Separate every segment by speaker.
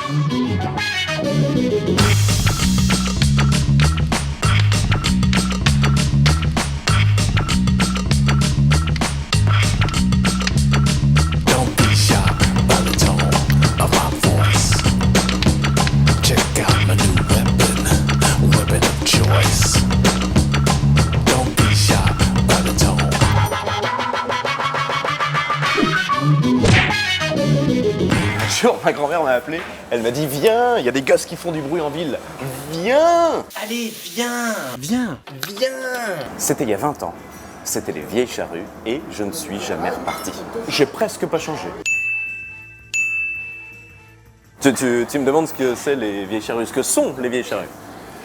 Speaker 1: Don't be shocked by the tone of my voice. Check out my new weapon of choice. Don't be shocked by the tone.
Speaker 2: Un jour, ma grand-mère m'a appelé, elle m'a dit viens, il y a des gosses qui font du bruit en ville. Viens.
Speaker 3: Allez, viens. Viens.
Speaker 2: C'était il y a 20 ans. C'était les vieilles charrues et je ne suis jamais reparti. J'ai presque pas changé. Tu me demandes ce que c'est les vieilles charrues, ce que sont les vieilles charrues.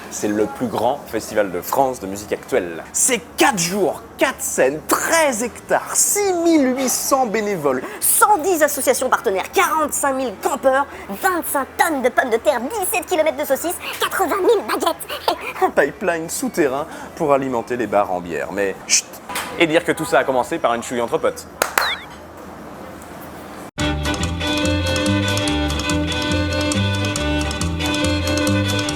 Speaker 2: C'est le plus grand festival de France de musique actuelle. C'est 4 jours, 4 scènes, 13 hectares, 6800 bénévoles.
Speaker 4: 110 associations partenaires, 45 000 campeurs, 25 tonnes de pommes de terre, 17 km de saucisses, 80 000 baguettes.
Speaker 2: Un pipeline souterrain pour alimenter les bars en bière. Mais chut. Et dire que tout ça a commencé par une chouille entre potes.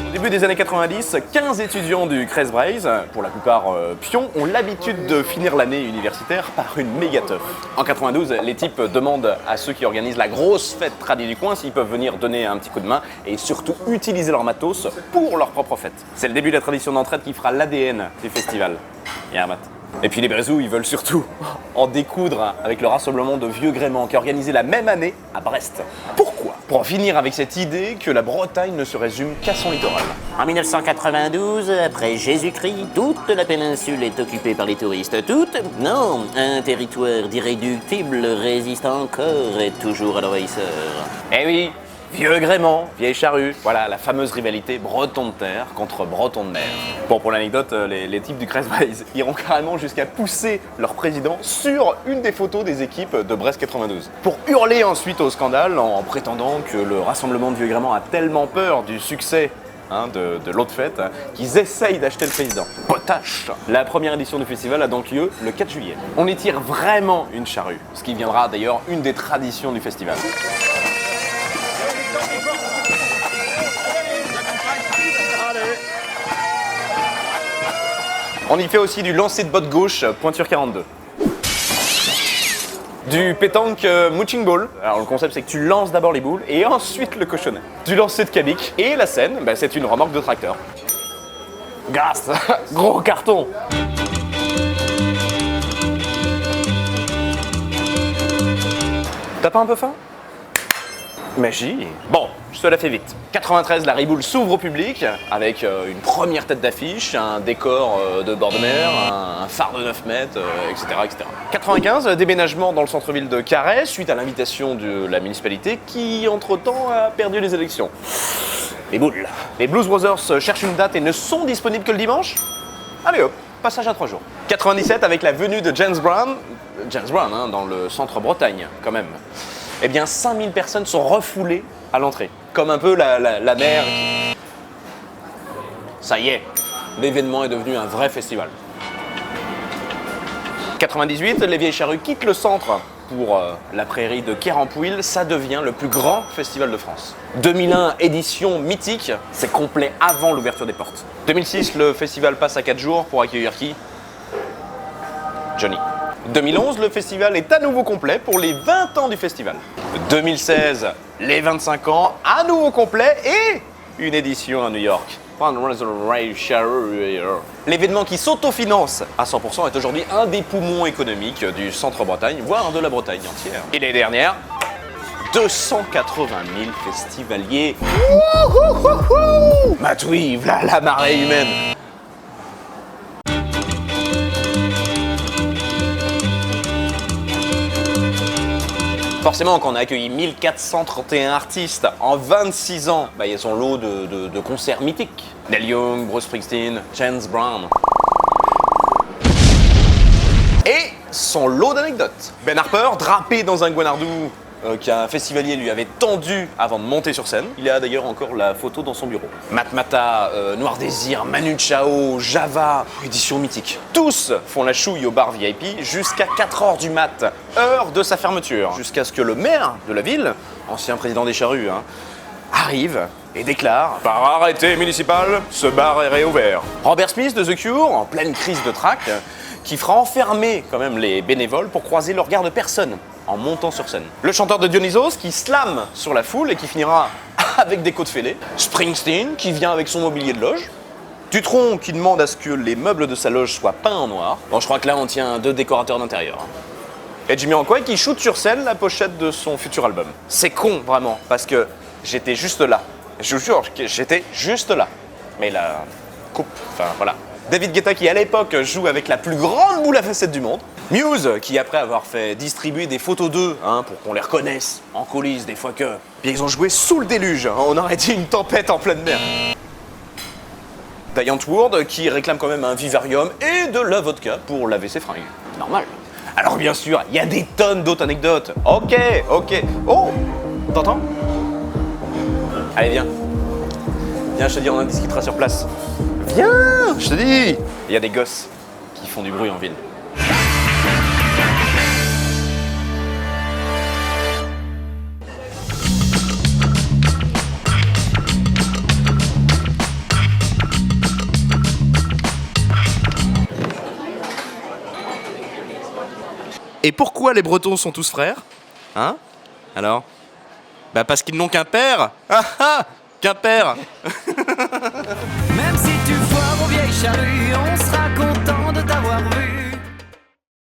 Speaker 2: Au début des années 90, 15 étudiants du Crest Braze, pour la plupart pions, ont l'habitude de finir l'année universitaire par une méga teuf. En 92, les types demandent à ceux qui organisent la grosse fête tradie du coin s'ils peuvent venir donner un petit coup de main et surtout utiliser leur matos pour leur propre fête. C'est le début de la tradition d'entraide qui fera l'ADN du festival. Il y a un mat. Et puis les Brésous, ils veulent surtout en découdre avec le rassemblement de vieux gréments qui est organisé la même année à Brest. Pourquoi ? Pour en finir avec cette idée que la Bretagne ne se résume qu'à son littoral.
Speaker 3: En 1992, après Jésus-Christ, toute la péninsule est occupée par les touristes. Toute ? Non, un territoire d'irréductible résiste encore et toujours à l'envahisseur.
Speaker 2: Eh oui, vieux gréement, vieille charrue, voilà la fameuse rivalité breton de terre contre breton de mer. Bon, pour l'anecdote, les types du Crest Braze iront carrément jusqu'à pousser leur président sur une des photos des équipes de Brest 92. Pour hurler ensuite au scandale en prétendant que le rassemblement de vieux gréement a tellement peur du succès de l'autre fête, qu'ils essayent d'acheter le président. Potache. La première édition du festival a donc lieu le 4 juillet. On étire vraiment une charrue, ce qui viendra d'ailleurs une des traditions du festival. On y fait aussi du lancer de botte gauche, pointure 42. Du pétanque mooching ball. Alors le concept c'est que tu lances d'abord les boules et ensuite le cochonnet. Du lancer de cabique et la scène, c'est une remorque de tracteur. Grâce, gros carton. T'as pas un peu faim ? Magie. Bon, je te la fais vite. 93, la Riboule s'ouvre au public avec une première tête d'affiche, un décor de bord de mer, un phare de 9 mètres, etc., etc. 95, déménagement dans le centre-ville de Carhaix suite à l'invitation de la municipalité qui, entre-temps, a perdu les élections. Les boules. Les Blues Brothers cherchent une date et ne sont disponibles que le dimanche. Allez hop, passage à 3 jours. 97, avec la venue de James Brown, dans le centre Bretagne, quand même. Eh bien, 5000 personnes sont refoulées à l'entrée. Comme un peu la mer. Ça y est, l'événement est devenu un vrai festival. 98, les Vieilles Charrues quittent le centre pour la prairie de Kérampouil. Ça devient le plus grand festival de France. 2001, édition mythique, c'est complet avant l'ouverture des portes. 2006, le festival passe à 4 jours pour accueillir qui ? Johnny. 2011, le festival est à nouveau complet pour les 20 ans du festival. 2016, les 25 ans, à nouveau complet et une édition à New York. L'événement qui s'autofinance à 100% est aujourd'hui un des poumons économiques du centre-Bretagne, voire de la Bretagne entière. Et l'année dernière, 280 000 festivaliers. Matouille, voilà la marée humaine. Forcément, quand on a accueilli 1431 artistes en 26 ans, il y a son lot de concerts mythiques. Neil Young, Bruce Springsteen, James Brown. Et son lot d'anecdotes. Ben Harper, drapé dans un guanardou qu'un festivalier lui avait tendu avant de monter sur scène. Il a d'ailleurs encore la photo dans son bureau. Matmata, Noir Désir, Manu Chao, Java, édition mythique. Tous font la chouille au bar VIP jusqu'à 4h du mat, heure de sa fermeture. Jusqu'à ce que le maire de la ville, ancien président des Charrues, arrive et déclare « Par arrêté municipal, ce bar est réouvert ». Robert Smith de The Cure, en pleine crise de trac, qui fera enfermer quand même les bénévoles pour croiser le regard de personne en montant sur scène. Le chanteur de Dionysos qui slame sur la foule et qui finira avec des côtes fêlées. Springsteen qui vient avec son mobilier de loge. Dutronc qui demande à ce que les meubles de sa loge soient peints en noir. Bon, je crois que là on tient 2 décorateurs d'intérieur. Et Jamiroquai qui shoot sur scène la pochette de son futur album. C'est con vraiment, parce que j'étais juste là. Je vous jure que j'étais juste là. Mais la coupe, enfin voilà. David Guetta qui à l'époque joue avec la plus grande boule à facettes du monde. Muse qui après avoir fait distribuer des photos d'eux pour qu'on les reconnaisse en coulisses des fois que. Puis ils ont joué sous le déluge, on aurait dit une tempête en pleine mer. Diane Ward qui réclame quand même un vivarium et de la vodka pour laver ses fringues. Normal. Alors bien sûr, il y a des tonnes d'autres anecdotes. Ok. Oh, t'entends? Allez, viens. Viens, je te dis, on en discutera sur place. Viens, je te dis. Il y a des gosses qui font du bruit en ville. Et pourquoi les Bretons sont tous frères? Hein? Alors? Bah parce qu'ils n'ont qu'un père. Ah ah! Qu'un père.
Speaker 5: Même si tu foires aux vieilles charrues, on sera